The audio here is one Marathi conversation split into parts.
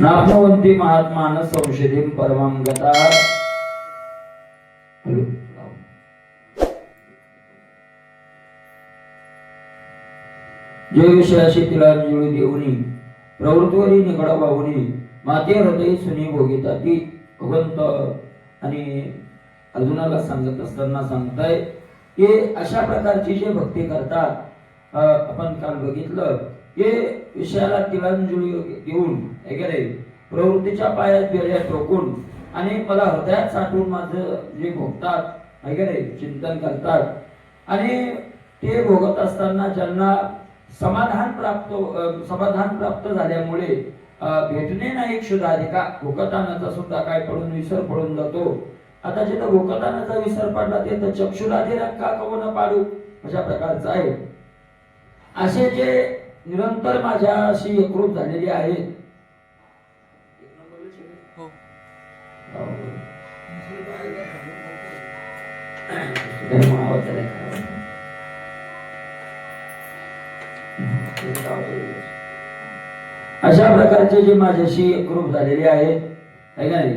नामवंती महात्मान संशोधिम परमं गता जय विषयाशी तिलांजली देऊनी प्रवृत्तवरी निगडा वाहुनी माते हृदय सुनी भोगिता ती भगवंत आणि अर्जुनाला सांगत असताना सांगताय की अशा प्रकारची जे भक्ती करतात आपण काल बघितलं की विषयाला तिलांजली देऊन वगैरे प्रवृत्तीच्या पायात बेड्या ठोकून आणि मला हृदयात साठवून माझं जे भोगतात वगैरे चिंतन करतात आणि ते भोगत असताना ज्यांना समाधान प्राप्त झाल्यामुळे भेटणे नाही क्षुधाधिका भोकतानाचा सुद्धा काय पडून विसर पडून जातो. आता जिथं भोकतानाचा विसर पडला ते तर चक्षुराधिराग का कवून पाडू अशा प्रकारचं आहे. असे जे निरंतर माझ्याशी एकरूप झालेले आहेत अशा प्रकारचे जे माझ्याशी एकरूप झालेले आहेत है का नाही.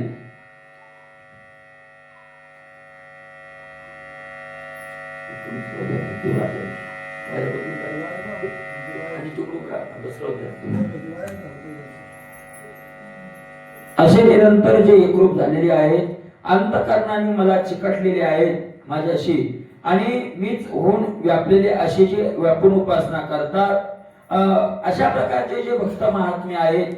असे निरंतर जे एकरूप झालेले आहेत अंतःकरणाने मला चिकटलेले आहेत माझ्याशी आणि मीच होऊन व्यापलेले असे जे व्यापून उपासना करतात अशा प्रकारचे जे भक्त महात्मे आहेत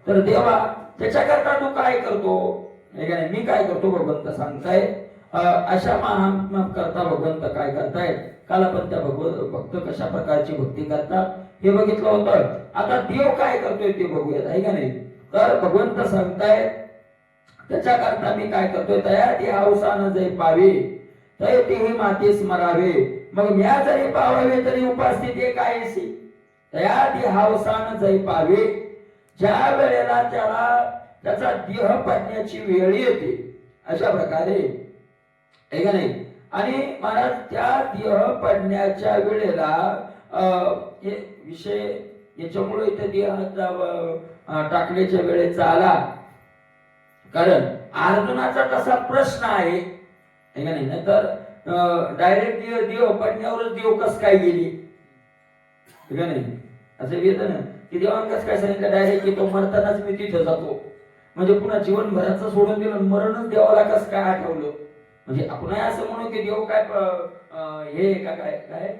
तर देवा त्याच्याकरता तू काय करतो मी काय करतो भगवंत सांगताय. अशा महात्मा करता भगवंत काय करतायत. काल आपण त्या भक्त कशा प्रकारची भक्ती करतात हे बघितलं होतं. आता देव काय करतोय ते बघूयात आहे का नाही. तर भगवंत सांगताय त्याच्याकरता मी काय करतोय तया ती हौसानं जय पावे तय तेही माते स्मरावे मग म्या जरी पावावे तरी उपस्थिती काय अशी तया ती हौसानं जय पावे ज्या वेळेला त्याचा देह पडण्याची वेळ येते अशा प्रकारे आहे का नाही. आणि महाराज त्या देह पडण्याच्या वेळेला विषय याच्यामुळे इथे देह टाकण्याच्या वेळेचा आला कारण अर्जुनाचा तसा प्रश्न आहे का नाही. तर डायरेक्ट देव पडण्यावरच देव कस काय गेली का नाही असं येतं ना की देवान कस काय सांगितलं डायरेक्ट की तो मरतानाच मी तिथे जातो म्हणजे पुन्हा जीवनभराचं सोडून दिलं मरणच देवाला कस काय आठवलं म्हणजे आपण असं म्हणू की देव काय हे का काय काय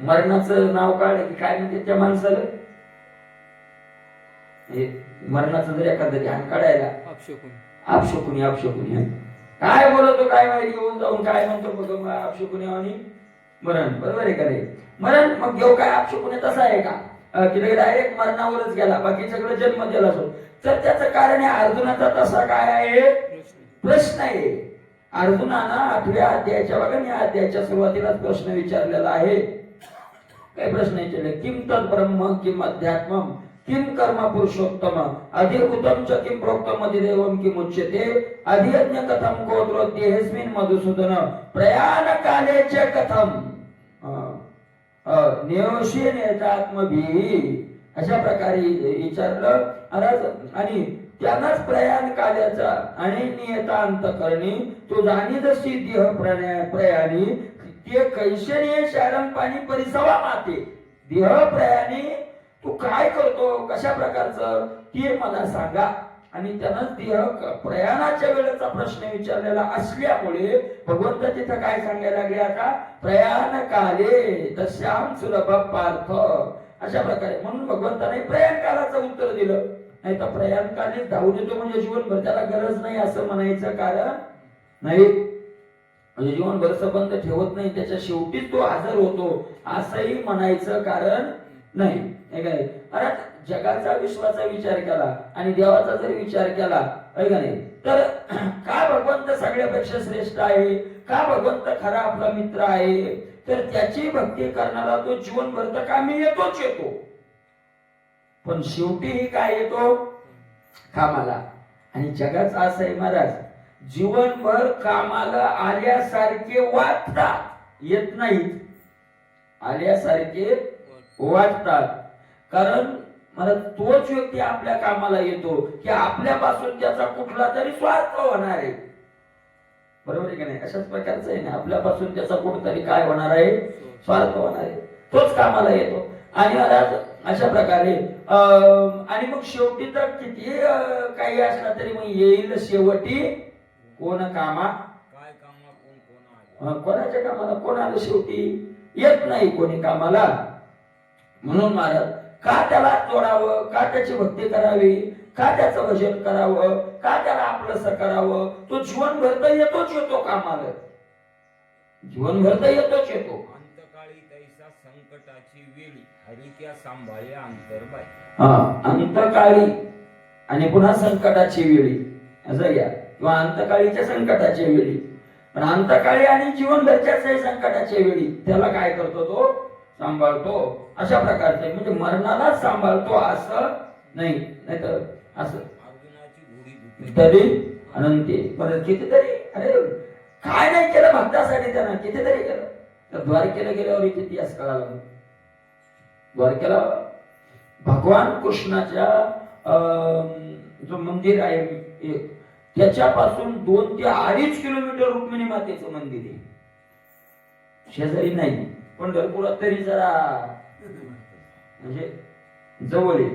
मरणाचं नाव काढ की काय म्हणते त्या माणसाला मरणाचं जर एखादं ध्यान काढायला आपशकुनी काय बोलतो काय माहिती येऊन जाऊन काय म्हणतो बघ आपशकुनी आणि मरण बरोबर आहे का नाही. मरण मग देव काय आपशकुनी तसा आहे का की डायरेक्ट मरणावरच गेला बाकी सगळं जन्म दिला असो तर त्याचं कारण आहे अर्जुनाचा तसा काय आहे प्रश्न आहे. अर्जुनानं 8व्या अध्यायाच्या बघा या अध्यायाच्या सुरुवातीलाच प्रश्न विचारलेला आहे. काय प्रश्न विचारले किम तद ब्रह्म किम अध्यात्मम किम कर्म पुरुषोत्तम अधिभूतम च किम प्रोक्तम अधिदेवम किम उच्यते अधियज्ञ कथम कोत्रोद्येस्मिन् मधुसूदन प्रयाण काले च कथम नेवशी नेतात्मभी अशा प्रकारे विचारलं आणि त्यांनाच प्रयाण काल्याचा आणि नियता अंतकरणी तो जाणी जशी देह प्रयाणी ते कैशनीय शारम पाणी परिसवा माते देह प्रयाणी तू काय करतो कशा प्रकारचं ते मला सांगा. आणि त्यानंच देह प्रयाणाच्या वेळेचा प्रश्न विचारलेला असल्यामुळे भगवंत तिथं काय सांगायला लागले आता प्रयाण काले तस्याम सुलभ पार्थ अशा प्रकारे म्हणून भगवंताने प्रयाण कालाचं उत्तर दिलं. नाही तर प्रयाण काली धावून येतो म्हणजे जीवनभर त्याला गरज नाही असं म्हणायचं कारण नाही म्हणजे जीवनभर संबंध ठेवत नाही त्याच्या शेवटीच तो हजर होतो असंही म्हणायचं कारण नाही. अरे जगाचा विश्वाचा विचार केला आणि देवाचा जर विचार केला आहे का नाही तर का भगवंत सगळ्यापेक्षा श्रेष्ठ आहे का भगवंत खरा आपला मित्र आहे तर त्याची भक्ती करणारा तो जीवनभर तर कामी येतोच येतो पण शेवटीही काय येतो कामाला. आणि जगाचा असं आहे महाराज जीवनभर कामाला आल्यासारखे वाटतात येत नाहीत आल्यासारखे वाटतात कारण मला तोच व्यक्ती आपल्या कामाला येतो की आपल्यापासून त्याचा कुठला तरी स्वार्थ होणार आहे. बरोबर आहे की नाही? अशाच प्रकारचं आहे ना, आपल्यापासून त्याचा कुठतरी काय होणार आहे, स्वार्थ होणार आहे, तोच कामाला येतो. आणि अशा प्रकारे आणि मग शेवटी तर किती काही असला तरी मग येईल शेवटी कोण कामा, काय कामा कोणाच्या कामाला कोण आलं शेवटी, येत नाही कोणी कामाला. म्हणून महाराज का त्याला जोडावं, का त्याची भक्ती करावी, का त्याचं भजन करावं, का त्याला आपलंसं करावं. तो जीवनभर तर येतो कामाला, जीवनभर तर येतो. अंतकाळी तैसा संकटाची वेळी हरी त्या सांभाळ्या अंतरबाई. अंतकाळी आणि पुन्हा संकटाची वेळी असं घ्या, किंवा अंतकाळीच्या संकटाच्या वेळी. पण अंतकाळी आणि जीवनभरच्या संकटाच्या वेळी त्याला काय करतो, तो सांभाळतो. अशा प्रकारचे म्हणजे मरणालाच सांभाळतो असं नाही, नाही तर असं अर्जुनाची घोडी तरी अनंती. परत कितीतरी अरे काय नाही केलं भक्तासाठी, त्यानं कितीतरी केलं. तर द्वारकेला गेल्यावर इतिहास कळाला. द्वारकेला भगवान कृष्णाच्या जो मंदिर आहे त्याच्यापासून 2 ते 2.5 किलोमीटर रुक्मिणी मातेचं मंदिर आहे. शेजारी नाही, पंढरपुरात तरी जरा म्हणजे जवळ आहे,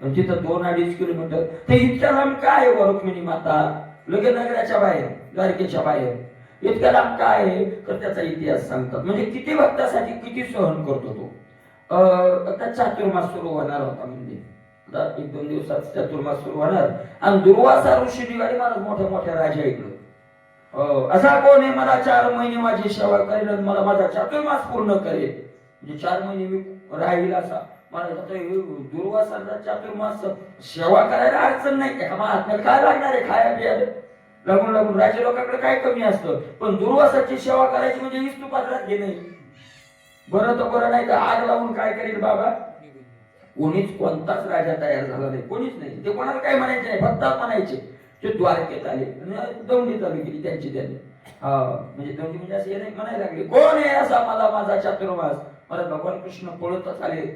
पण तिथं 2-2.5 किलोमीटर. ते इतक्या लांब काय आहे रुक्मिणी माता, लगे नगराच्या बाहेर, द्वारकेच्या बाहेर, इतक्या लांब काय आहे. तर त्याचा इतिहास सांगतात. म्हणजे किती भक्तासाठी किती सहन करतो तो. आता चातुर्मास सुरू होणार होता, म्हणजे 1-2 दिवसात चातुर्मास सुरू होणार. आणि दुर्वासा ऋषी निघाले महाराज, मोठ्या राजा इकडं. असा कोण आहे मला 4 महिने माझी सेवा करेल आणि मला माझा चातुर्मास पूर्ण करेल. म्हणजे 4 महिने मी राहील असा मला दुर्वासाचा चातुर्मास सेवा करायला अडचण नाही. महात्म्याला काय लागणार आहे, खाया पियाला लागून राजा लोकांकडे काय कमी असतं. पण दुर्वासाची सेवा करायची म्हणजे इस्तुपात्रात घे नाही. बरं तर बरं, नाही तर आग लावून काय करेल बाबा. कोणीच कोणताच राजा तयार झाला नाही, कोणीच नाही. ते कोणाला काय म्हणायचे नाही, फक्त म्हणायचे. ते द्वारकेत आले आणि दौंडी चालू केली त्यांची त्यांनी. म्हणजे दौंडी म्हणजे असे नाही म्हणायला लागले, कोण आहे असा मला माझा चातुर्मास. मला भगवान कृष्ण पळतच आले,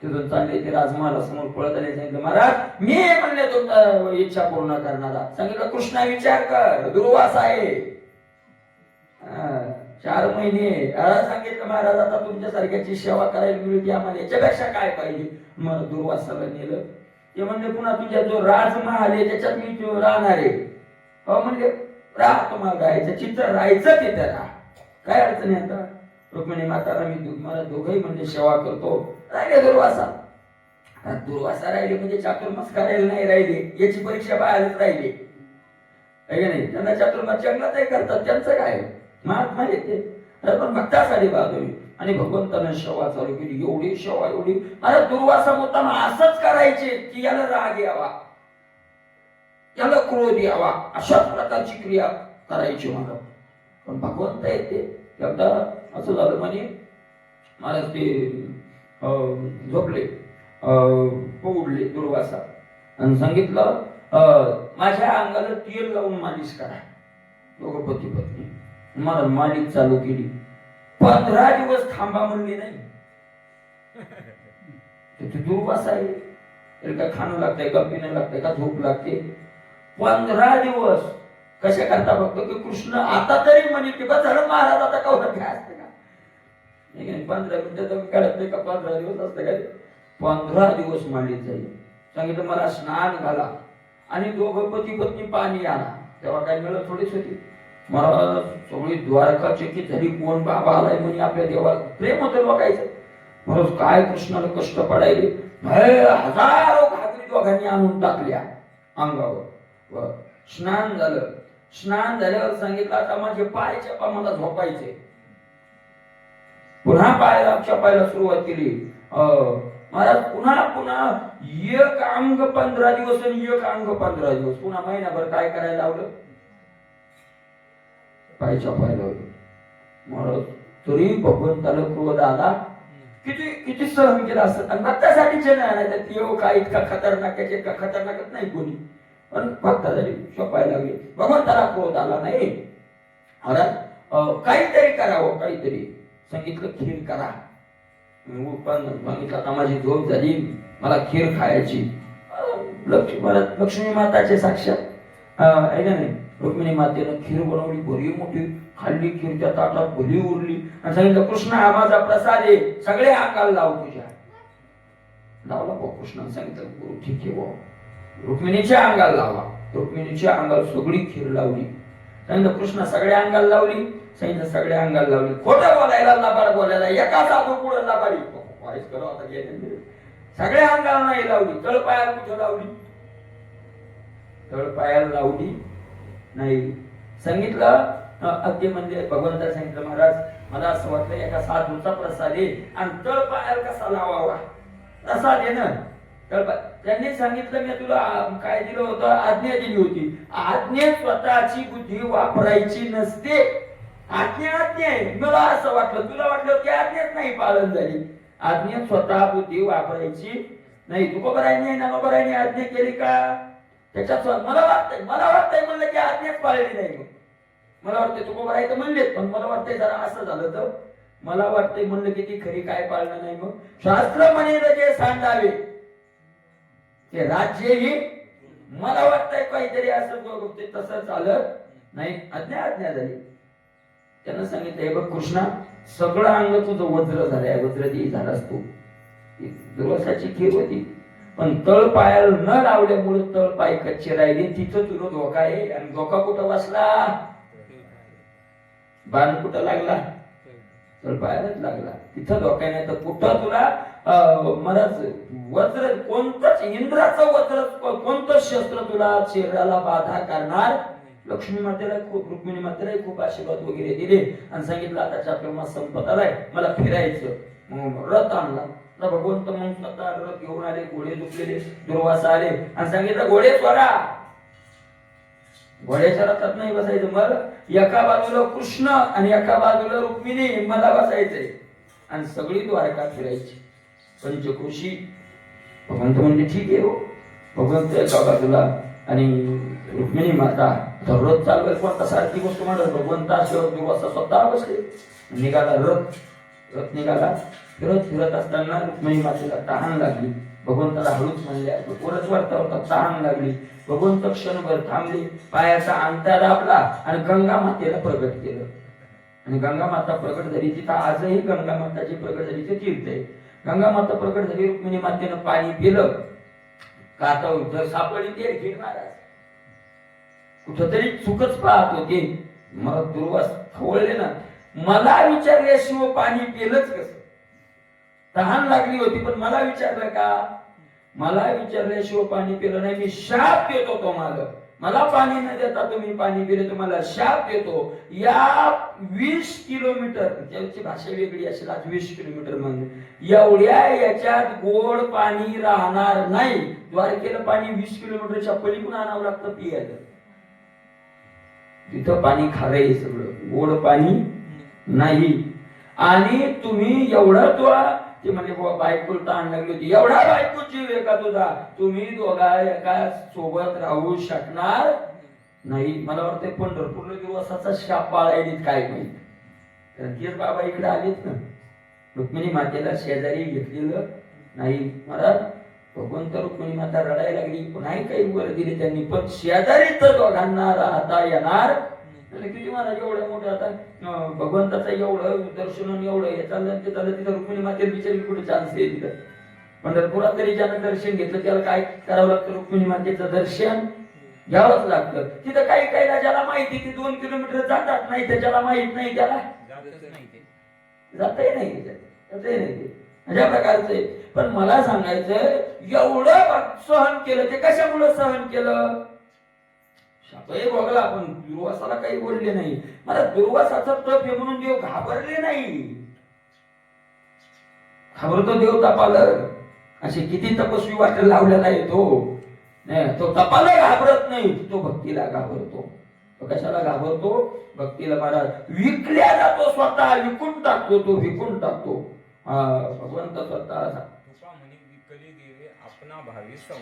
तिथून चालले ते राजमहाला समोर पळत आले. सांगितलं महाराज मी म्हणले तुमचा इच्छा पूर्ण करणारा. सांगितलं कृष्णा विचार कर, दुर्वास आहे 4 महिने. सांगितलं महाराज आता तुमच्या सारख्याची सेवा करायला मिळते आम्हाला, याच्यापेक्षा काय पाहिजे. मग दुर्वासाला नेलं. ते म्हणले पुन्हा तुझ्या जो राजमहाल आहे त्याच्यात मी राहणार आहे. म्हणजे राहा, तुम्हाला राहायचं चित्र राहायचं तिथे राहा, काय अडचण आहे. आता रुक्मिणी माताला मी मला दोघंही म्हणजे सेवा करतो. राहिले दुर्वासा. दुर्वासा राहिले म्हणजे चातुर्मास करायला नाही राहिले, याची परीक्षा बाहेरच राहिली आहे नाही. त्यांना चातुर्मास जंगलातही करतात, त्यांचं काय महात्मा येते. पण भक्तासाठी बाजूली आणि भगवंतानं सेवा चालू केली. एवढी सेवा एवढी. अरे दुर्वासा होताना असंच करायचे की याला राग यावा, याला क्रोध यावा, अशाच प्रकारची क्रिया करायची मला. पण भगवंत येते. एकदा असं झालं म्हणे महाराज ते झोपले, उडले दुर्वासा आणि सांगितलं माझ्या अंगाला तेल लावून मालिश करा. दोघं पती पत्नी. मला मालिश चालू केली. 15 दिवस थांबा म्हणली नाही. दुर्वासा आहे, तर का खाणं लागतंय का, पिणं लागतंय का, झोप लागते. 15 दिवस कशा करता फक्त की कृष्ण आता तरी म्हणे की बस झालं महाराज आता कवलं काय असतं का. 15 मिनिटं तर कळत नाही का 15 दिवस असतं काय. 15 दिवस मांडीत जाईल. सांगितलं मला स्नान घाला आणि दोघं पती पत्नी पाणी आणा. तेव्हा काय मिळत थोडीच होती. मला सगळी द्वारका चकित झाली, कोण बाबा आलाय म्हणे आपल्या देवाला. प्रेम होतं बघायचं. म्हणून काय कृष्णाला कष्ट पडायले. हजारो घागरी दोघांनी आणून टाकल्या अंगावर. स्नान झालं. स्नान झाल्यावर सांगितलं आता माझे पाय चपा, मला झोपायचे. पुन्हा पाय चपायला सुरुवात केली. महाराज पुन्हा एक अंग 15 दिवस आणि एक अंग 15 दिवस. पुन्हा महिनाभर काय करायला लावलं, पाय चपायला लावलं. महाराज तरी भगवंताला क्रोध आला. किती सहन केला असत. आणि भक्तासाठीचे नाही ते काय इतका खतरनाक का खतरनाकच नाही कोणी. पण भक्तासाठी शोपायला लागले. भगवंताला क्रोध आला नाही. महाराज काहीतरी करावं, काहीतरी सांगितलं खीर करा. पण सांगितलं आता माझी झोप झाली, मला खीर खायची. लक्ष्मी माताचे साक्षात आहे का नाही, रुक्मिणी मातेनं खीर बनवली, बरी मोठी खाल्ली खीर, त्या ताटात भली उरली आणि सांगितलं कृष्ण हा माझा प्रसाद आहे, सगळे अंगाला लाव तुझ्या. लावला भाऊ कृष्णाने सांगितलं गुरु ठीक आहे भाऊ, रुक्मिणीच्या अंगाला लावा. रुक्मिणीच्या अंगाला सगळी खीर लावली. सांगितलं कृष्ण सगळ्या अंगाला लावली. सांगितलं सगळ्या अंगाला लावली. खोटं बोलायला लबाड बोलायला एका साधू पुढे लबाडी वाईस करा आता गेले. सगळ्या अंगाला नाही लावली. तळपायाला कुठं लावली? तळपायाला लावली नाही. सांगितलं अगदी म्हणजे भगवंताला सांगितलं महाराज मला असं वाटलं एका साधूचा प्रसाद आहे आणि तळपायाला कसा लावावा, प्रसाद आहे ना तळपाय. त्यांनी सांगितलं मी तुला काय दिलं होतं, आज्ञा दिली होती. आज्ञेत स्वतःची बुद्धी वापरायची नसते. आज्ञा आज्ञा आहे. मला असं वाटलं, तुला वाटलं की आज्ञाच नाही पालन झाली. आज्ञेत स्वतः बुद्धी वापरायची नाही. तुकोबरायने नामोबरायने आज्ञा केली का? त्याच्यात मला वाटतंय म्हणलं की आज्ञाच पाळली नाही. मला वाटतंय तुकोबराय तर म्हणलेत, पण मला वाटतंय जरा असं झालं तर मला वाटतंय म्हणलं की ती खरी काय पाळलं नाही. मग शास्त्र म्हणे जे सांगावे ते राज्य ही, मला वाटतंय काहीतरी असं ते तसं चालत नाही. आज्ञा झाली. त्यानं सांगितलं हे बघ कृष्णा सगळं अंग तुझं वज्र झालंय, वज्रदेही झालास तू. दुर्वासाची खीर होती पण तळ पायाला न लावल्यामुळे तळ पाय कच्चे राहिले. तिथं तुला धोका आहे आणि धोका कुठं बसला? बाण कुठं लागला? तळ पायालाच लागला. तिथं धोका नाही तर कुठं तुला मलाच वज्र कोणतंच इंद्राचं वज्र कोणतंच शस्त्र तुला शरीराला बाधा करणार. लक्ष्मी मातेला खूप रुक्मिणी मातेला खूप आशीर्वाद वगैरे दिले आणि सांगितलं आता चातुर्मास संपत आलाय, मला फिरायचं. रथ आणला भगवंत मग स्वतः रथ घेऊन आले. घोडे दुखलेले दुर्वासा आले आणि सांगितलं घोडे स्वरा. घोड्याच्या रथात नाही बसायचं, मग एका बाजूला कृष्ण आणि एका बाजूला रुक्मिणी मला बसायचंय आणि सगळी द्वारका फिरायची. पंचक्रोशी. भगवंत म्हणजे ठीक आहे हो, भगवंत एका बाजूला आणि रुक्मिणी माता. रथ चालवायला कोणता सारखी गोष्ट म्हणत भगवंता दुर्वासा स्वतः बसले. निघाला रथ निघाला. फिरत असताना रुक्मिणी मातेला तहान लागली. भगवंताला हळूच म्हणल्या, परत वार्ता होता तहान लागली. भगवंत क्षणभर थांबले, पायाचा अंगठा दाबला आणि गंगा मातेला प्रगट केलं. आणि गंगा माता प्रगट झाली. तिथं आजही गंगा माताची प्रगट झाली ते तीर्थ आहे. गंगा माता प्रगट झाली. रुक्मिणी मातेनं पाणी पिलं. काता जर सापडली ते घेण महाराज कुठंतरी चुकच पाहत होते. मला दुर्वास खवळले ना, मला विचारल्याशिवाय पाणी पिलंच कसं? तहान लागली होती पण मला विचारलं का? मला विचारल्याशिवाय पाणी पिलं नाही. मी शाप देतो तुम्हाला, मला पाणी न देता तुम्ही पाणी पिले तुम्हाला शाप देतो. या 20 किलोमीटर त्याची भाषा वेगळी असेल, आज 20 किलोमीटर म्हणजे एवढ्या याच्यात गोड पाणी राहणार नाही. द्वारकेला पाणी 20 किलोमीटरच्या पलीकडून आणावं लागतं पियायला. तिथं पाणी खारंय सगळं, गोड पाणी नाही. आणि तुम्ही एवढं तो ते म्हणजे बायको ताण लागली होती, एवढा बायको जीव आहे का तुझा? तुम्ही दोघा एका सोबत राहू शकणार नाही. मला वाटतं पंढरपूरला दिवसाचा शाप पाळायला काय माहित. कारण तेच बाबा इकडे आलेत ना. रुक्मिणी मातेला शेजारी घेतलेलं नाही. मला भगवंत रुक्मिणी माता रडायला लागली, नाही काही वर दिले त्यांनी, पण शेजारीच दोघांना राहता येणार. तुझी महाराज एवढं मोठं आता भगवंताचं एवढं दर्शन एवढं हे चाललं ते चाललं. तिथं रुक्मिणी मातेला विचारली कुठे चान्स आहे तिथं. पंढरपुरात तरी ज्यानं दर्शन घेतलं त्याला काय करावं लागतं? रुक्मिणी मातेचं दर्शन घ्यावंच लागतं. तिथं काही काहीला ज्याला माहिती ती 2 किलोमीटर जातात, नाही तर ज्याला माहित नाही त्याला जातही नाही. अशा प्रकारचे. पण मला सांगायचं एवढं सहन केलं ते कशामुळे सहन केलं? शापही भोगला पण दुर्वासाला काही बोलले नाही. मला दुर्वासाचा तप आहे म्हणून देव घाबरले नाही. घाबरतो देव तपाला. असे किती तपस्वी वाटेल लावलेला आहे तो. तो तपाला घाबरत नाही, तो भक्तीला घाबरतो. तो कशाला घाबरतो? भक्तीला. महाराज विकल्या जातो, स्वतः विकून टाकतो. तो विकून टाकतो. भगवंत स्वतः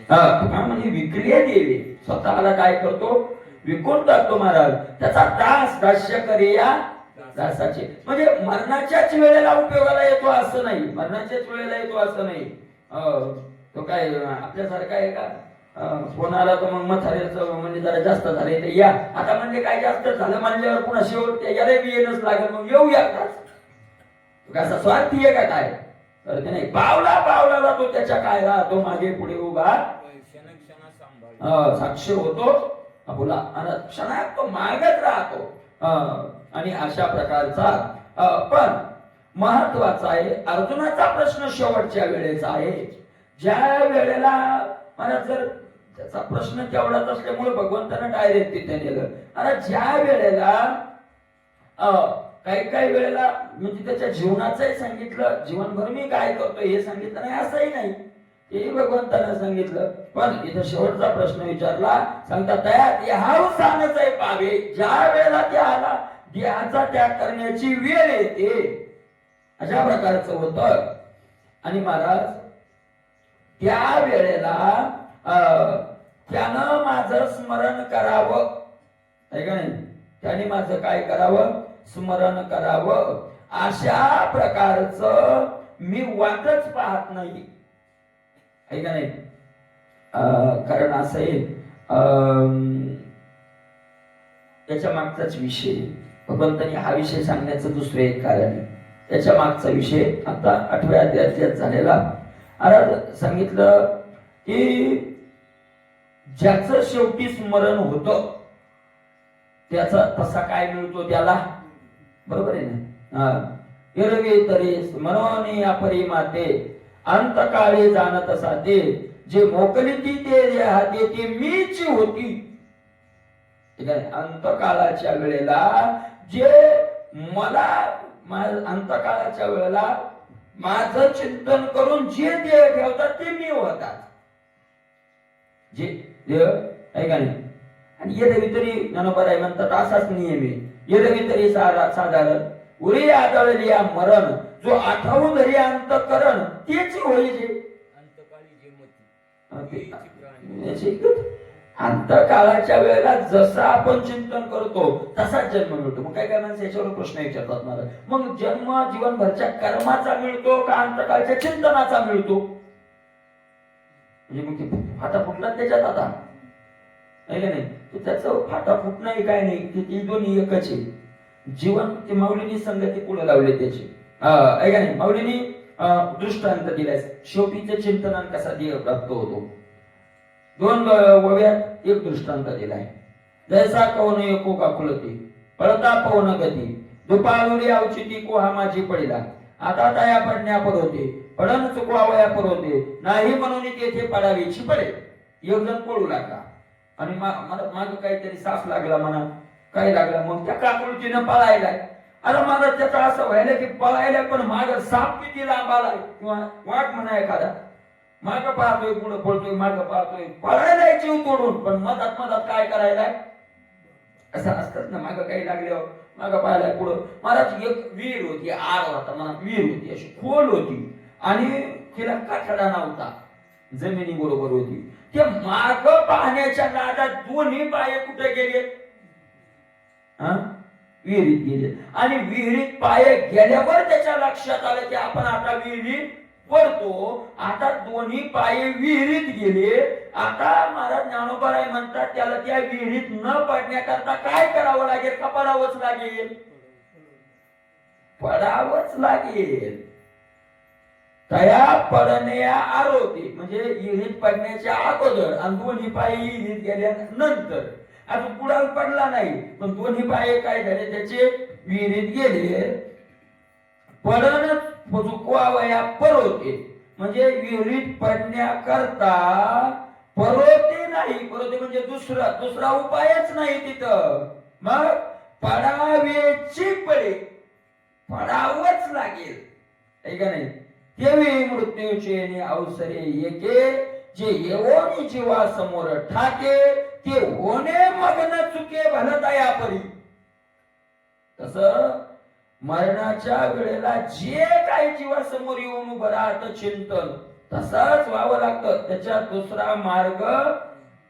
म्हणजे विक्रिया देवी स्वतःला काय करतो? विकून टाकतो. महाराज त्याचा दास्य करे या दासाचे. म्हणजे मरणाच्याच वेळेला उपयोगाला येतो असं नाही. मरणाच्याच वेळेला येतो असं नाही. तो काय आपल्यासारखा आहे का? फोन आला तर मग म्हाताऱ्याचं म्हणजे जरा जास्त झाले तर या, आता म्हणजे काय जास्त झालं म्हणल्यावर पुन्हा शेवट याला बी येणंच लागेल, मग येऊ एकदाच. कसा स्वार्थी आहे का काय? तर ते नाही, पावला पावलाला तो त्याच्या काय राहतो, मागे पुढे उभा क्षण सांभाळ साक्ष होतो बोला, आणि क्षणात तो मागत राहतो. आणि अशा प्रकारचा पण महत्वाचा आहे अर्जुनाचा प्रश्न शेवटच्या वेळेचा आहे. ज्या वेळेला मला जर त्याचा प्रश्न तेवढाच असल्यामुळे भगवंतानं डायरेक्ट तिथे नेलं. आणि ज्या वेळेला काही काही वेळेला म्हणजे त्याच्या जीवनाचंही सांगितलं, जीवनभर मी काय करतो हे सांगितलं नाही असंही नाही, हे भगवंतानं सांगितलं. पण इथं शेवटचा प्रश्न विचारला, सांगता तयात देहावसानच आहे पावे, ज्या वेळेला त्याला देहाचा त्याग करण्याची वेळ येते अशा प्रकारचं होतं. आणि महाराज त्या वेळेला त्यानं माझं स्मरण करावं, आहे का नाही? त्याने माझं काय करावं? स्मरण करावं. अशा प्रकारचं मी वाटच पाहत नाही, आहे का नाही? कारण असं आहे, त्याच्या मागचाच विषय भगवंतांनी हा विषय सांगण्याचं दुसरं एक कारण आहे. त्याच्या मागचा विषय आता 8व्या अध्यायात झालेला. आता सांगितलं की ज्याचं शेवटी स्मरण होतं त्याचा तसा काय मिळतो त्याला, बरोबर आहे ना? एरवे तरी मनोनी अपरी माते अंतकाळी जाणत साते, जे मोकली ती ते देहाते ती मीच होती. अंतकाळाच्या वेळेला जे मला अंतकाळाच्या वेळेला माझं चिंतन करून जे देह ठेवतात ते मी होतात, जे देह, आहे का नाही? आणि येरवी तरी ज्ञानोबा राय म्हणतात असाच नियम आहे. येरवी तरी साधारण उरी आदळली या मरण, जो आठवून धरी अंतकरण तेच होईल. अंतकाळी जे मती अंतकाळाच्या वेळेला जसं आपण चिंतन करतो तसाच जन्म मिळतो. मग काय काय माणसं याच्यावर प्रश्न विचारतात मला, मग जन्म जीवनभरच्या कर्माचा मिळतो का अंतकाळच्या चिंतनाचा मिळतो? म्हणजे मग ते फाटा फुटला त्याच्यात आता, आहे का नाही? त्याचं फाटा फुट नाही काय नाही, ते दोन्ही एकच आहे. जीवन ते माऊलीनी संगती पुढे लावले त्याची, आहे का नाही? माऊलीनी दृष्टांत दिलाय, शेवटीचे चिंतनान कसा देह प्राप्त होतो. 2 वव्यात एक दृष्टांत दिलाय. जैसा कवन एको काकुलती पळता पवन गती, दुपारुरी अवचिती को हा माझी पडिला, आता तया पडण्या पडवते पडन चुकवावया पडवते, नाही म्हणून तेथे पडावीची पडे. एक जण पळू लागला आणि माग काहीतरी साप लागला म्हणा, काय लागला, मग त्या काकुलतीनं पळायला. अरे मला त्याचं असं व्हायला की पळायला पण माग साप किती लांब आलाय किंवा वाट म्हणा एखादा, माग पाहतोय पुढे पळतोय, माग पाहतोय, पळायला जीव तोडून, पण मधात काय करायला असं असतात ना, माग काही लागल्यावर माग पाहायला पुढं. महाराज एक विहीर होती, आड होता म्हणा, विहीर होती अशी खोल होती आणि तिला काठडा नव्हता, जमिनी बरोबर होती. ते माग पाहण्याच्या नादात दोन्ही पाय कुठे गेले? विहिरीत गेले. आणि विहिरीत पाय गेल्यावर त्याच्या लक्षात आलं की आपण आता विहिरीत पडतो. आता दोन्ही पाय विहिरीत गेले. आता महाराज ज्ञानोबा म्हणतात त्याला त्या विहिरीत न पडण्याकरता काय करावं लागेल? का पडावंच लागेल? पडावंच लागेल. तया पडण्या आरोती म्हणजे विहिरीत पडण्याच्या अगोदर आणि दोन्ही पाय विहिरीत गेल्यानंतर. अजून पुढे पडला नाही पण दोन्ही पाय काय झाले त्याचे विहिरीत गेले. पडण चुकवावया परोते म्हणजे विहिरीत पडण्याकरता परोते नाही. परोते म्हणजे दुसरा उपायच नाही तिथं. मग पडावेची पडे, पडावंच लागेल, आहे का नाही? तेवी मृत्यूचे अवसरे एके, जे येवोनी जीवा समोर ठाके, ते होणे मग्न चुके भलता परी. तस मरणाच्या वेळेला जे काही जीवासमोर येऊन उभं राहतं चिंतन तसंच व्हावं लागतं. त्याच्यात दुसरा मार्ग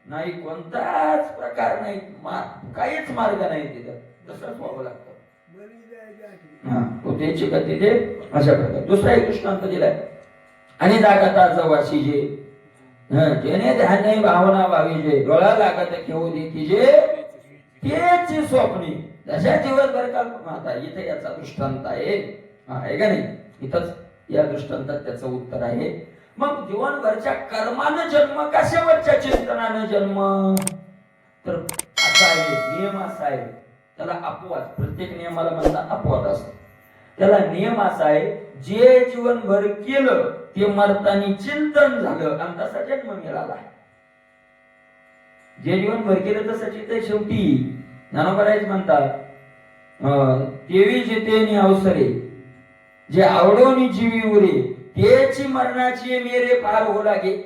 नाही, कोणताच प्रकार नाही, काहीच मार्ग नाही तिथं. तसंच व्हावं लागतं. त्याची गती ते अशा प्रकारे. दुसरा एक दृष्टांत दिलाय. आणि जागता जवाशी जे जेणे ध्यान भावना व्हावी जे डोळा लागत घेऊ दे की जे तेच स्वप्नी जशा दिवसभर कल्पना. आता इथे याचा दृष्टांत आहे का नाही? इथंच या दृष्टांतात त्याचं उत्तर आहे. मग जीवनभरच्या कर्मानं जन्म का शेवटच्या चिंतनानं जन्म? तर असा आहे नियम, असा आहे त्याला अपवाद. प्रत्येक नियमाला म्हणतात अपवाद असतो. त्याला नियम असा आहे, जे जीवनभर केलं ते मरतानी चिंतन झालं आणि तसा जन्म मिळाला. जे जीवनभर केलं तसं चिंतन शेवटी ज्ञानोबरायच म्हणतात तेवी जितेनी अवसरे जे आवडोनी जीवी उरे तेची मरणाची मेरे पार हो लागे.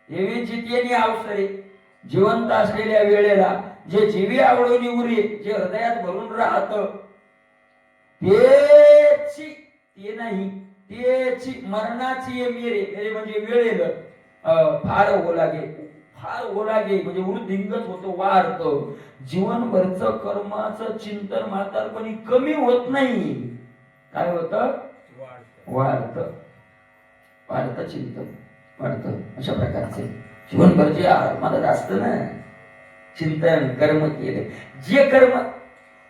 तेवी जितेनी अवसरे जिवंत असलेल्या वेळेला जे जीवी आवडोनी उरे जे हृदयात भरून राहत तेची ते नाही तेची मरणाची मेरे मेरे म्हणजे वेळेला फार हो लागे. फार हो लागे म्हणजे वृद्धिंगत होतो, वाढतो. जीवनभरचं कर्माचं चिंतन म्हातारपणी कमी होत नाही. काय होतं? वाढतं. वाढतं चिंतन वाढतं. अशा प्रकारचे जीवनभर जे मला असतं ना चिंतन कर्म केले जे कर्म.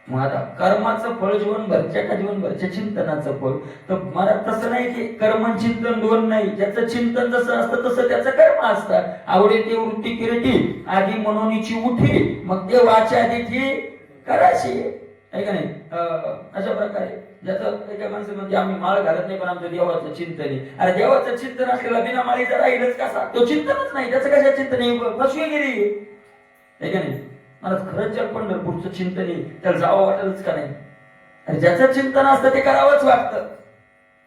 मग आता कर्माचं फळ जीवनभरच्या का जीवनभरच्या चिंतनाचं फळ? तर मला तसं नाही की कर्म चिंतन दोन नाही. ज्याचं चिंतन जसं असतं तसं त्याचं कर्म असतं. आवडे ते वृत्ती किरटी आधी मनोनीची उठी मग ते वाचा देखी करायची आहे का नाही? अशा प्रकारे ज्याचं एका माणसं म्हणजे आम्ही माळ घालत नाही पण आमचं देवाचं चिंतन आहे. अरे देवाचं चिंतन असलेला बिना माळीचा राहीलच कसा? तो चिंतनच नाही. त्याचं कशा चिंतन आहे? फसवेगिरी आहे का नाही? मला खरंच जर पंढरपूरचं चिंतन आहे त्याला जावं वाटेलच का नाही? आणि ज्याचं चिंतन असतं ते करावंच वाटतं.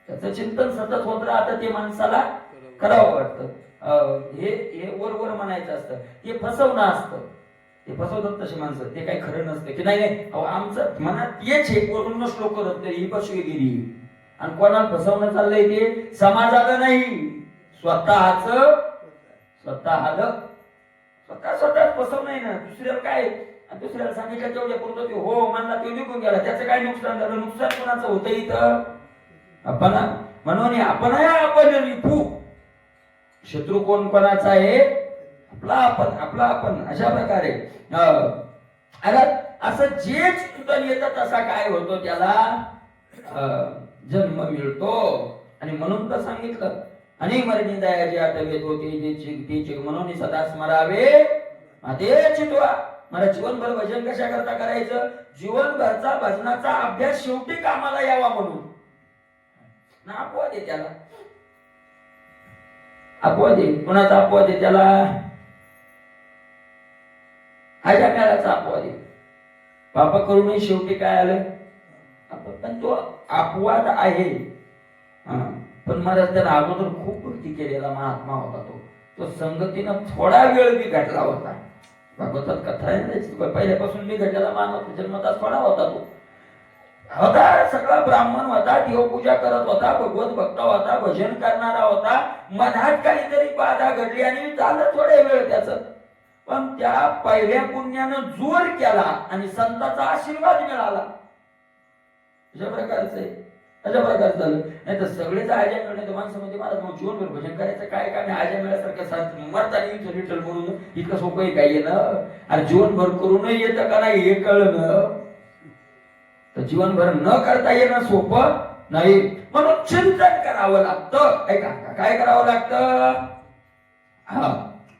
त्याचं चिंतन सतत होत राहतं ते माणसाला करावं वाटतं. हे वर म्हणायचं असतं. हे फसवणं असतं. ते फसवतात तशी माणसं. ते काही खरं नसतं की नाही आमचं मनात येच हे वरून श्लोक करत तरी ही फसवेगिरी. आणि कोणाला फसवणं चाललंय ते समाजाला नाही स्वतःच स्वतः फसवणं नाही ना. दुसऱ्याला काय दुसऱ्याला सांगितलं तेवढ्या पुरतं ते हो म्हणला ते निघून गेला. त्याचं काय नुकसान झालं? नुकसान कोणाचं होतं इथं? आपण म्हणून आपण शत्रू कोणाचा आहे? आपला आपण. अशा प्रकारे असं जे चिंतन येतं तसा काय होतो? त्याला जन्म मिळतो. आणि म्हणून तर सांगितलं आणि मरणी दयाची आठवेत होती जे म्हणून सदा स्मरावे ते चितवा. मला जीवनभर भजन कशा करता करायचं? जीवनभरचा भजनाचा अभ्यास शेवटी कामाला यावा म्हणून ना. अपवाद आहे त्याला. अपवाद आहे. कोणाचा अपवाद आहे त्याला? आजा काळाचा अपवाद आहे. पाप करूनही शेवटी काय आलं? पण तो अपवाद आहे. पण महाराज त्याला अगोदर खूप भक्ती केलेला महात्मा होता. तो संगतीनं थोडा वेळ बी घडला होता. भागवतात कथा आहे पहिल्यापासून मी घडलेला मानव जन्मताच थोडा होता. तो होता सगळा ब्राह्मण होता, देवपूजा करत होता, भगवत भक्त होता, भजन करणारा होता. मनात काहीतरी बाधा घडली आणि झालं थोडे वेळ त्याचं. पण त्या पहिल्या पुण्यानं जोर केला आणि संतांचा आशीर्वाद मिळाला. अशा प्रकारचं झालं. नाही तर सगळेच आज्या मिळणे माणसं म्हणजे महाराज मग जीवनभर भजन करायचं काय काय? आज्या मिळाल्यासारखं सांगतो मरताना विठ्ठल म्हणून इतकं सोपं आहे काही ना? अरे जीवनभर करूनही येतं का नाही हे कळलं तर जीवनभर न करता येणं सोपं नाही. म्हणून चिंतन करावं लागतं. ऐका काय करावं लागतं?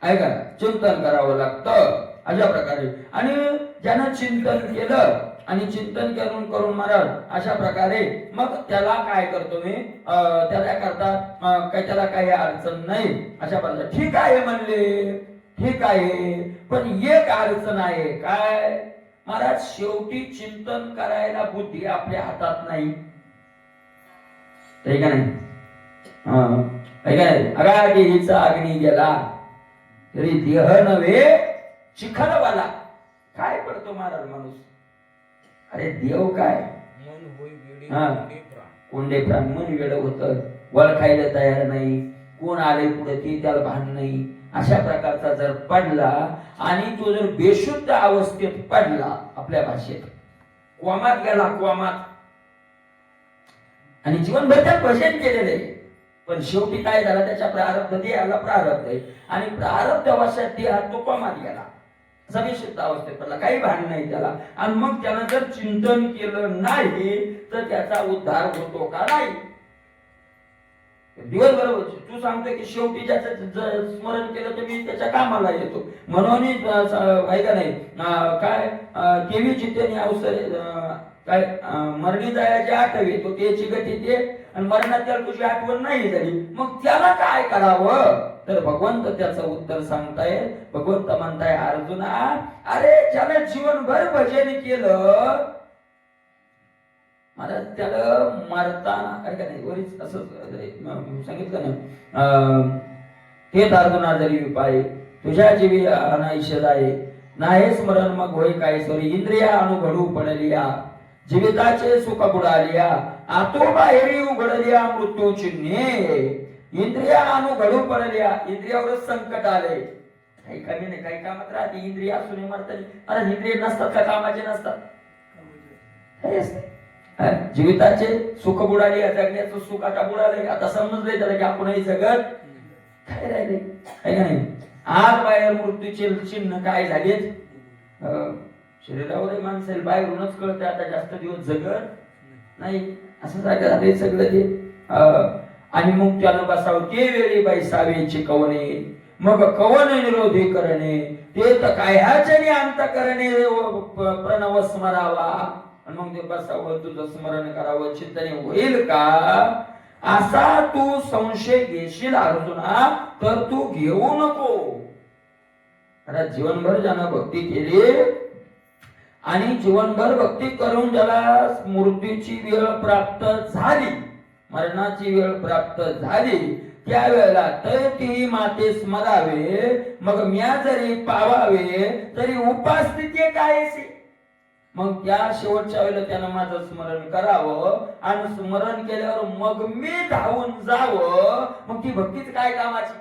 ऐका चिंतन करावं लागतं अशा प्रकारे. आणि ज्यानं चिंतन केलं आणि चिंतन करून महाराज अशा प्रकारे मग त्याला काय करतो मी? त्याला करतात काही त्याला काही अडचण नाही अशा प्रकारे. ठीक आहे म्हणले, ठीक आहे. पण एक अडचण आहे. काय महाराज? शेवटी चिंतन करायला बुद्धी आपल्या हातात नाही. का नाही? अगाधीचा अग्नी गेला तरी देह नव्हे चिखलवाला. काय पडतो महाराज माणूस? अरे देव काय? कोंडे प्राण. मन वेड होत, वळखायला तयार नाही, कोण आले पुढे ती त्याला भान नाही. अशा प्रकारचा जर पडला आणि तो जर बेशुद्ध अवस्थेत पडला, आपल्या भाषेत कोमात गेला, कोमात, आणि जीवनभर त्यात भजन केलेलं आहे. पण शेवटी काय झालं, त्याच्या प्रारब्ध देहाला प्रारब्ध आहे आणि प्रारब्ध वशात देहा तुकोमात गेला, सविशुद्ध अवस्थेत पडला, काही भान नाही त्याला. आणि मग त्यानं जर चिंतन केलं नाही तर त्याचा उद्धार होतो का नाही. दिवसभर तू सांगतो की शेवटी ज्याचं स्मरण केलं तर मी त्याच्या कामाला येतो म्हणून आहे का नाही. काय केवी चित्तेने अवसर काय मरणी जायची आठवी तो त्याची गती ते आणि मरणात त्याला तुझी आठवण नाही झाली, मग त्याला काय करावं. तर भगवंत त्याचं उत्तर सांगताय. भगवंत म्हणताय अर्जुना, अरे ज्याला जीवनभर भजन केलं महाराज त्याला मरताना काय का नाही वरीच असं सांगितलं ना, तेच अर्जुना जरी विपाय तुझ्या जीवी अनाईश जाय नाही स्मरण मग होय काय सॉरी इंद्रिया अनुभडू पडलिया जीविताचे सुख बुडालिया आतो बाहेरी उघडलिया मृत्यू चिन्हे. इंद्रिया अनुभडू पडलिया, इंद्रियावरच संकट आले, काही कमी नाही काही कामात राहते इंद्रिय असून मरतानी. अरे इंद्रिय नसतात का कामाचे नसतात. जीविताचे सुख बुडाले, जगण्याचं सुख आता बुडाले, आता समजले त्याला की आपणही जगत काय राहिले काय का नाही. आज बाहेर मृत्यूचे चिन्ह काय झालेत, शरीरावरही माणसाला बाहेरूनच कळते आता जास्त दिवस जगत नाही असं झाले सगळं ते. आणि मग त्यानं बसावं ते वेळी बैसावेची कवने, मग कवन निरोधी करणे ते तर काय ह्याच्याने अंत करणे प्रणव स्मरावा. आणि मग ते बसावं तुझं स्मरण करावं चिंतने होईल का असा तू संशय घेशील अर्जुना तर तू घेऊ नको. अरे जीवनभर ज्यानं भक्ती केली आणि जीवनभर भक्ती करून ज्याला मृत्यूची वेळ प्राप्त झाली, मरणाची वेळ प्राप्त झाली, त्यावेळेला तर ती माते स्मरावे मग म्या जरी पावावे तरी उपस्थिती काय. मग त्या शेवटच्या वेळेला त्यानं माझं स्मरण करावं आणि स्मरण केल्यावर मग मी धावून जावं. मग ती भक्तीच काय कामाची.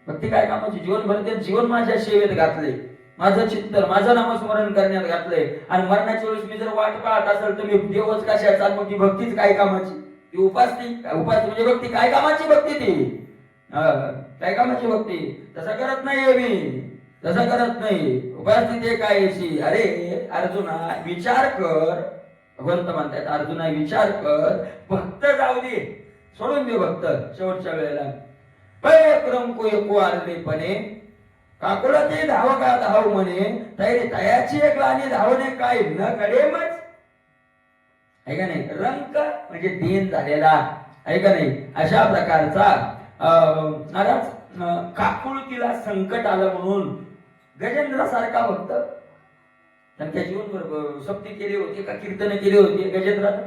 भक्ती काय कामाची. जीवनभर ते जीवन माझ्या सेवेत घातले, माझं चिंतन माझं नामस्मरण करण्यात घातलंय आणि मरणाच्या वेळेस मी जर वाट पाहत असेल तर मी देवच कशाचा. मग ती भक्तीच काय कामाची. ती उपासती म्हणजे भक्ती काय कामाची भक्ती. ती काय कामाची भक्ती. तसं करत नाहीये मी, तसं करत नाही. उपासती काय अशी. अरे अर्जुना विचार कर, भगवंत म्हणतात अर्जुना विचार कर, भक्त जाऊ दे सोडून दे भक्त शेवटच्या वेळेला. पै क्रम को एको आरलेपणे काकुळा ते धाव का धाव म्हणे तैरे तयाची एक लाणी धावणे काय न कडेमच. आहे का नाही. रंक म्हणजे दीन झालेला आहे का नाही. अशा प्रकारचा महाराज काकुळतीला संकट आलं म्हणून गजेंद्रासारखा भक्त त्यांच्या जीवनभर सक्ती केली होती का कीर्तन केली होती गजेंद्रानं.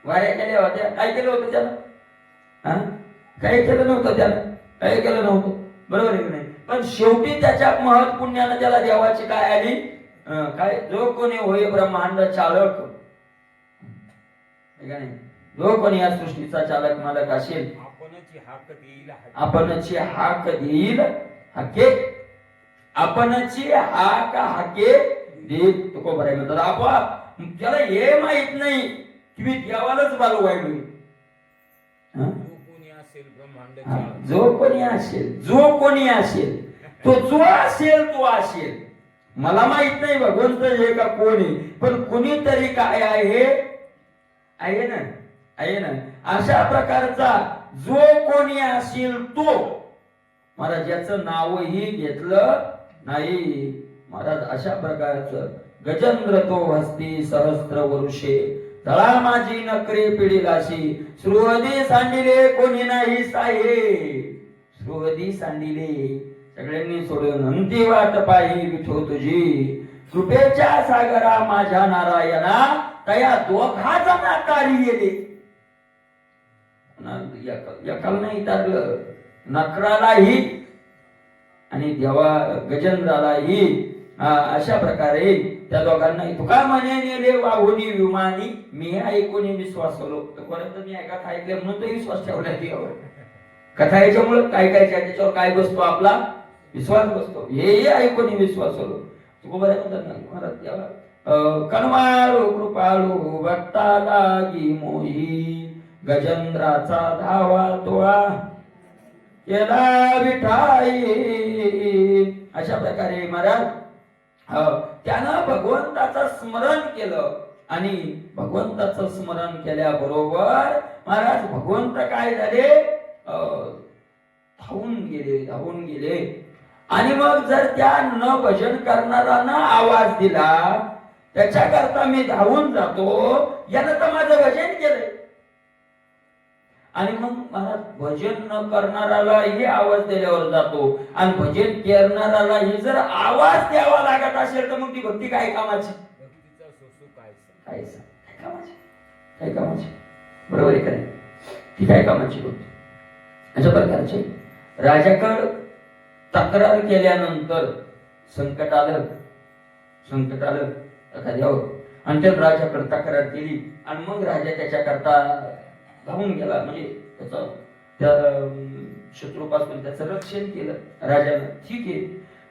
वाऱ्या केल्या होत्या. काय केलं होतं त्यानं. काही केलं नव्हतं त्यानं. काही केलं नव्हतं. बरोबर आहे की नाही. पण शेवटी त्याच्या महत् पुण्यानं त्याला देवाची काय आली. काय जो कोणी होय ब्रह्मांड चालक नाही, जो कोणी या सृष्टीचा चालक मालक असेल आपणची हाक देईल हाके. आपणची हाक हाके देईल तुकोबा म्हणतात. आपोआप त्याला हे माहित नाही की मी देवालाच बालवायलो. जो कोणी असेल तो जो असेल तो असेल. मला माहित नाही भगवंत हे का कोणी, पण कुणीतरी काय आहे ना. अशा प्रकारचा जो कोणी असेल तो महाराज याचं नावही घेतलं नाही. महाराज अशा प्रकारचं गजेंद्र तो हस्ती सहस्त्र वरुषे तळा माझी नकरे पिढीलाशी श्रुवदी सांडिले कोणी नाही साहे. श्रुवदी सांडिले सगळ्यांनी सोडून अंती वाट पाही विठो तुझी कृपेच्या सागरा माझ्या नारायणा तया दोघाचा नाकारी गेले. एकाला नाही तारलं नकरालाही आणि देवा गजेंद्रालाही. अशा प्रकारे त्या दोघांनाही तुका म्हणे नेले वाहुनी विमानी मी ऐकून विश्वासलो. परत मी कथा ऐकल्या म्हणून तो विश्वास ठेवला त्यावर. कथा याच्यामुळे काय काय त्याच्यावर काय बसतो आपला विश्वास बसतो. हे ऐकून विश्वासलो. तुको बरं म्हणतात ना महाराज तेव्हा कणवाळू कृपाळू भक्ता लागी मोही गजेंद्राचा धावा तोळा केला विठाई. अशा प्रकारे महाराज त्यानं भगवंताचं स्मरण केलं आणि भगवंताचं स्मरण केल्याबरोबर महाराज भगवंत काय झाले, धावून गेले. आणि मग जर त्या न भजन करणाऱ्यांना आवाज दिला, त्याच्याकरता मी धावून जातो, यानं तर माझं भजन केलंय. आणि मग महाराज भजन न करणाऱ्यालाही आवाज दिल्यावर जातो आणि भजन करणाऱ्यालाही जर आवाज द्यावा लागत असेल तर मग ती भक्ती काय कामाची? काय कामाची? बरोबर आहे का नाही? ती काय कामाची भक्ती? अशा प्रकारचे राजाकडे तक्रार केल्यानंतर संकट आलं एखाद्यावर आणि त्या राजाकडे तक्रार केली आणि मग राजा त्याच्याकरता धावून गेला, म्हणजे त्या शत्रूपासून त्याचं रक्षण केलं राजानं, ठीक आहे.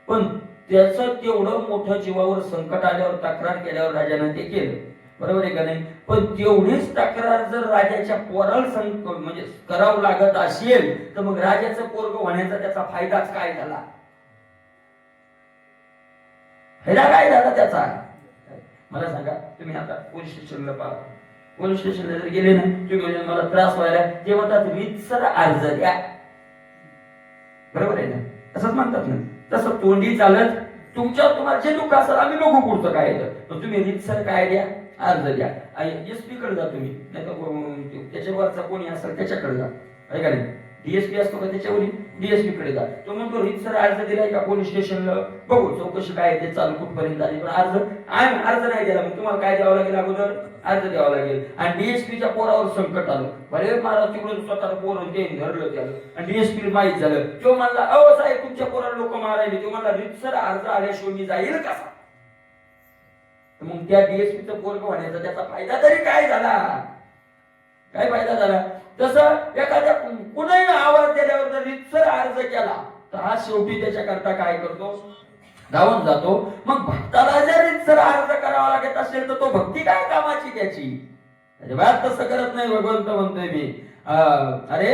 पण त्याचं तेवढं मोठं जीवावर संकट आल्यावर तक्रार केल्यावर राजानं ते केलं, बरोबर आहे का नाही? पण तेवढीच तक्रार जर राजाच्या पोराला म्हणजे करावं लागत असेल तर मग राजाचं पोरग होण्याचा त्याचा फायदाच काय झाला? फायदा काय झाला त्याचा? मला सांगा. तुम्ही आता पोलीस स्टेशनला पहा, पोलीस स्टेशनला जर गेले ना, तुम्ही मला त्रास व्हायला ते म्हणतात रीतसर अर्ज द्या, बरोबर आहे ना? असंच म्हणतात ना. तसं तोंडी चालत तुम्हाला जे दुःख असेल आम्ही बघू पुढचं काय येतं, पण तुम्ही रीतसर काय द्या, अर्ज द्या. एसपी कडे जा तुम्ही, नाही तर त्याच्यावरचा कोणी असेल त्याच्याकडे जा, आहे का नाही? डीएसपी असतो का त्याच्यावरील, डीएसपी कडे जा. तो म्हणतो रीतसर अर्ज दिलाय का पोलीस स्टेशनला, बघू चौकशी काय ते चालू कुठपर्यंत आली. पण अर्ज नाही दिला, मग तुम्हाला काय द्यावं लागेल? अगोदर अर्ज द्यावा लागेल. आणि डीएसपीच्या पोरावर संकट आलं, भले महाराज तिकडून स्वतः पोरं ते धरलं त्याला आणि डीएसपी माहीत झालं. तो म्हणला अहो साहेब तुमच्या पोराला लोक मारायले. तो म्हणला रीतसर अर्ज आल्याशिवाय मी जाईल कसा? मग त्या डीएसपीचं पोरग होण्याचा त्याचा फायदा तरी काय झाला? काय फायदा झाला? तसं एखाद्या कुणाही आवाज दिल्यावर जर रीतसर अर्ज केला तर हा शेवटी त्याच्याकरता काय करतो? धावून जातो. मग भक्ताला जर रीतसर अर्ज करावा लागत असेल तर तो भक्ती काय कामाची त्याची? अजिबात तसं करत नाही भगवंत म्हणतोय मी. अरे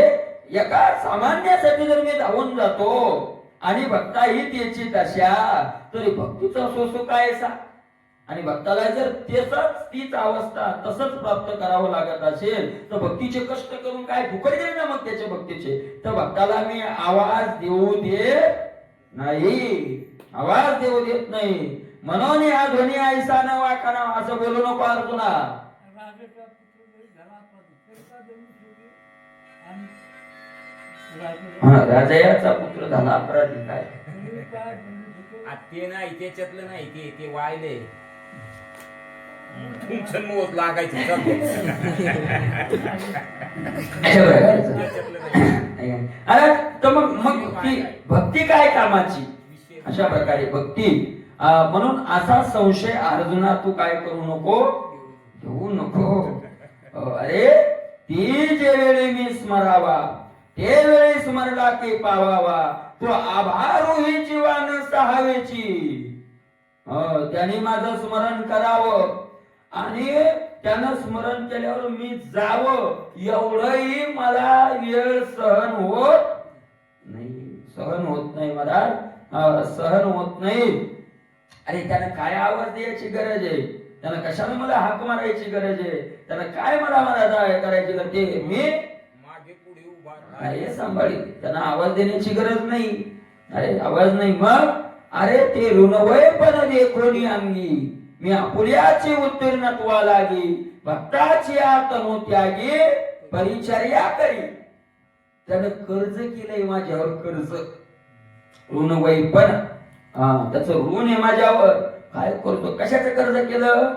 एका सामान्यासाठी जर मी धावून जातो आणि भक्ताही त्याची दशा, तरी भक्तीचा सोसो काय सा? आणि भक्ताला जर तीच अवस्था तसंच प्राप्त करावं लागत असेल तर भक्तीचे कष्ट करून काय फुकट गेले ना मग त्याच्या भक्तीचे? तर भक्ताला मी आवाज देऊ देत नाही, आवाज देऊ देत नाही. म्हणून हा ध्वनी ऐसा न वाकाना असं बोलू नको अर्जुना. राजाचा पुत्र झाला अपराधी. काय ते नाही, त्याच्यातलं नाही, ते वायले तुमचं मोत लागायचं. अरे तर मग ती भक्ती काय कामाची? अशा प्रकारे भक्ती. म्हणून असा संशय अर्जुना तू काय करू नको, घेऊ नको. अरे ती जे वेळी मी स्मरावा ते वेळी स्मरला की पावावा, तो आभारू ही जीवान सहावेची. त्याने माझं स्मरण करावं आणि त्यानं स्मरण केल्यावर मी जावं, एवढंही मला वेळ सहन होत नाही मला, सहन होत नाही. अरे त्यानं काय आवाज द्यायची गरज आहे? त्यानं कशाला मला हाक मारायची गरज आहे? त्यानं काय मला करायची गरज? ते मी मागे पुढे उभा हे सांभाळी, त्यांना आवाज देण्याची गरज नाही. अरे आवाज नाही मग अरे ते ऋणवय पण देखोनी अंगी, मी आपुल्याची उत्तीर्णत्वा लागी, भक्ताची आतनु त्यागी परिचर्या करी. त्यानं कर्ज केलंय माझ्यावर, कर्ज ऋणवय पण त्याचं ऋण आहे माझ्यावर. काय करतो? कशाचं कर्ज केलं?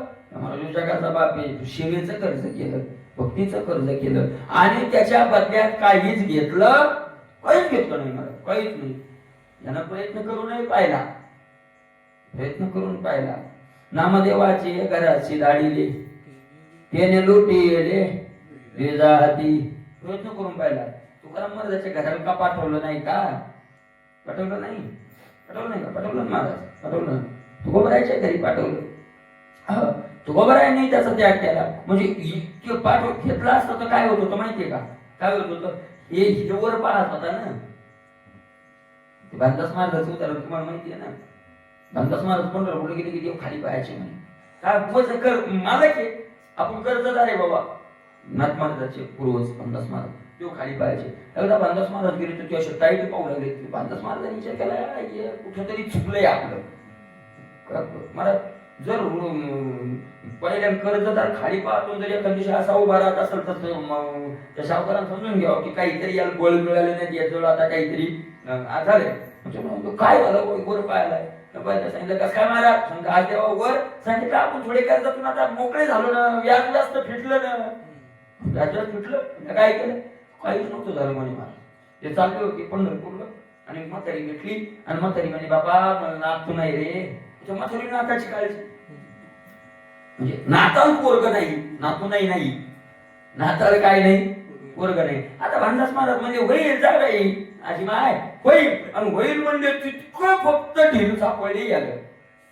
जगाचा बाप आहे, सेवेचं कर्ज केलं, भक्तीचं कर्ज केलं आणि त्याच्या बदल्यात काहीच घेतलं? काहीच घेतलं नाही मला, काहीच नाही. यानं प्रयत्न करूनही पाहिला, प्रयत्न करून पाहिला. नामदेवाची घराची दाढीले त्याने लुटी गेले हाती, प्रयत्न करून पाहिला. तुकाराम महाराजाच्या घराला का पाठवलं नाही का? पाठवलं नाही का? पाठवलं महाराज, पाठवलं. तुकोबरायच्या घरी पाठवलं. तुकोबारायांनी त्याचा त्याग केला. म्हणजे इतके पाठ घेतला असतं तर काय होत होतं माहितीये का? काय होत होतं? हे वर पाहत होता ना, भानदास महाराज उदाहरण तुम्हाला माहिती आहे ना. भानदास महाराज पंढरपूरला गेले की देव खाली पाहायचे म्हणे. काय मग कर मालक आहे, आपण कर्जदार आहे बाबा. नाथ महाराजाचे पूर्वज भानदास महाराज देव खाली पाहायचे. एकदा भानदास महाराज गेले तर ते असे टाईट पाहू लागले. भानदास महाराजांनी विचार केला कुठेतरी चुकलंय आपलं. महाराज जर पहिल्या कर्जदार खाली पाहतो जर एखाद दिवशी असा उभा राहत असेल तर त्या सावकारांना समजून घ्यावं की काहीतरी याला बळ मिळाले नाही, याजवळ आता काहीतरी झालंय. काय झालं वर पाहायलाय सांगितलं कसं काय महाराज? समजा आज तेव्हा वर सांगितलं आपण थोडे कर्जातून आता मोकळे झालो ना, व्याज जास्त फिटलं ना. व्याज फिटलं काय केलं? काहीच नव्हतं झालं म्हणे महाराज. ते चालले होते पंढरपूरला आणि म्हातारी भेटली आणि म्हातारी म्हणे बाबा मला नातू नाही रे. म्हातारी नाताची काळजी म्हणजे नाताला पोरग नाही, नातू नाही, नाताला काय नाही, पोरग नाही. आता भानदास महाराज म्हणजे होईल जा बाई आजी माय होईल आणि होईल म्हणजे तितकं फक्त ढील सापडली याला.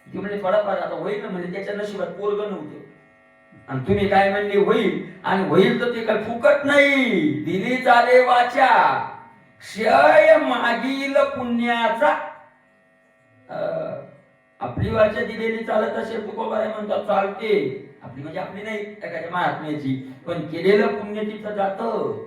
ती म्हणजे थोडाफार आता होईल म्हणजे त्याच्या नशिबात पोरग नव्हते आणि तुम्ही काय म्हणले होईल आणि होईल तर ते काय फुकट नाही. दिली चाले वाचा क्षय मागील पुण्याचा. आपली वाचा दिलेली चालत असेल तुकोबाराय म्हणतात चालते. आपली म्हणजे आपली नाही एखाद्या महात्म्याची, पण केलेलं पुण्य तिथं जातं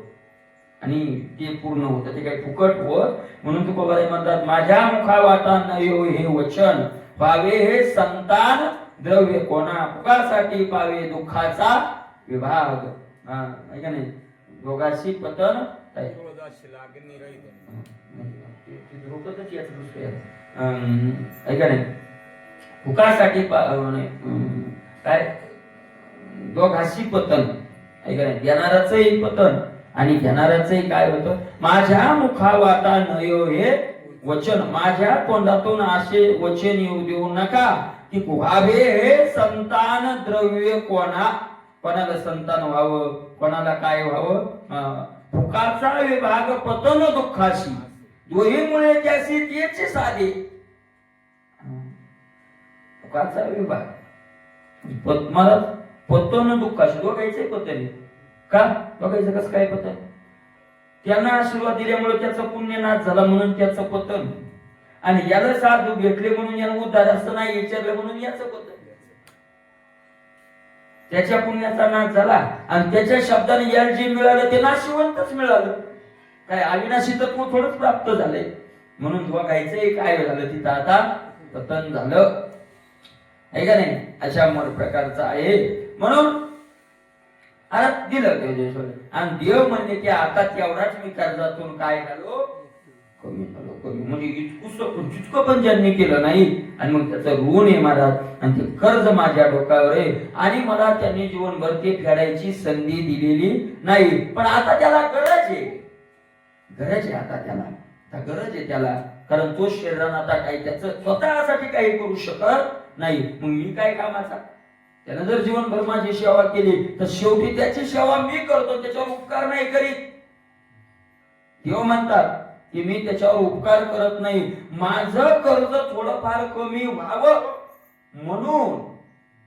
आणि ते पूर्ण होतं, ते काही फुकट होत. म्हणून तुकोबाराय म्हणतात माझ्या मुखा वाटा नयो हे वचन पावे हे संतान द्रव्य कोणा फुकासाठी पावे दुःखाचा विभाग. ऐका नाही दोघाशी पतन ऐका नाही फुकासाठी काय दोघाशी पतन. ऐका नाही देणाराचंही पतन आणि घेणाराचंही काय होतं. माझ्या मुखा वाटा नयो हे वचन, माझ्या तोंडातून असे वचन येऊ देऊ नका की व्हावे हे संतान द्रव्य कोणाला संतान व्हावं, कोणाला काय व्हावं. फुकाचा विभाग पतन दुःखाशी दोहीमुळे त्याशी तेच साधे. फुकाचा विभाग मला पतन दुःखाशी दोघायचंय पतन का बघायचं कसं काय पतन. त्यांना आशीर्वाद दिल्यामुळे त्याचं पुण्य नाश झाला म्हणून त्याचं पतन आणि याला साधू भेटले म्हणून याला उद्धार असं नाही विचारलं म्हणून याचं पतन. त्याच्या पुण्याचा नाश झाला आणि त्याच्या शब्दाने याला जे मिळालं ते नाशिवंतच मिळालं. काय अविनाशी तत्व थोडंच प्राप्त झालंय म्हणून बघायचंय काय झालं तिथं आता पतन झालं. आहे का नाही अशा प्रकारचं आहे. म्हणून आता दिलं देवेश्वर आणि देव म्हणले की आता तेवढाच मी कर्जातून काय झालो कमी झालो कमी म्हणजे जितकं पण ज्यांनी केलं नाही आणि मग त्याचं ऋण आहे महाराज आणि ते कर्ज माझ्या डोक्यावर आहे आणि मला त्यांनी जीवनभर ते फेडायची संधी दिलेली नाही. पण आता त्याला गरज आहे आता त्याला गरज आहे त्याला कारण तो शरीरानं आता काही त्याचं स्वतःसाठी काही करू शकत नाही. मग मी काय कामाचा. त्यानं जर जीवनभर माझी सेवा केली तर शेवटी त्याची सेवा मी करतो, त्याच्यावर उपकार नाही करीत. देव म्हणतात की मी त्याच्यावर उपकार करत नाही, माझं कर्ज थोडंफार कमी व्हावं म्हणून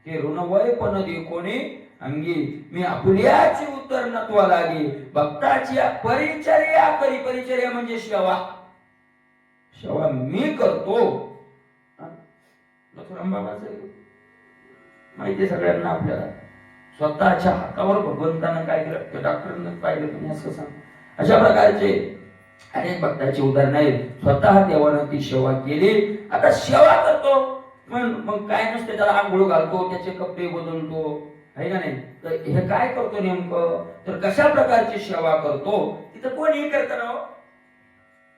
ते ऋणवय पण दे कोणी अंगी मी आपुल्याची उत्तर नत्वा लागे भक्ताची परिचर्या करी. परिचर्या म्हणजे सेवा मी करतो. माहिती सगळ्यांना आपल्याला स्वतःच्या हातावर भगवंतानं काय केलं डॉक्टरनं पाहिलं तुम्ही असं सांग. अशा प्रकारचे अनेक भक्ताची उदाहरण आहेत. स्वतः देवानं ती सेवा केली. आता सेवा करतो मग काय नसते त्याला आंघोळ घालतो त्याचे कपडे बदलतो आहे का नाही. तर हे काय करतो नेमकं तर कशा प्रकारची सेवा करतो तिथं कोणीही करत ना.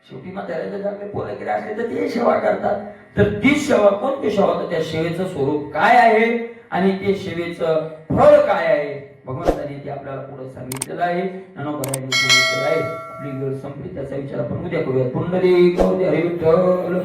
शेवटी म्हाताऱ्याच्या जागे पोरं वगैरे असले तर ते सेवा करतात. तर ती सेवा कोणती सेवा तर त्या सेवेचं स्वरूप काय आहे आणि ते सेवेचं फळ काय आहे भगवंताने ते आपल्याला पुढे सांगितलेलं आहे. ज्ञानोबारायांनी सांगितलेलं आहे. आपली वेळ संपली त्याचा विचार आपण उद्या करूया. पुंडलिक हरी विठ्ठल.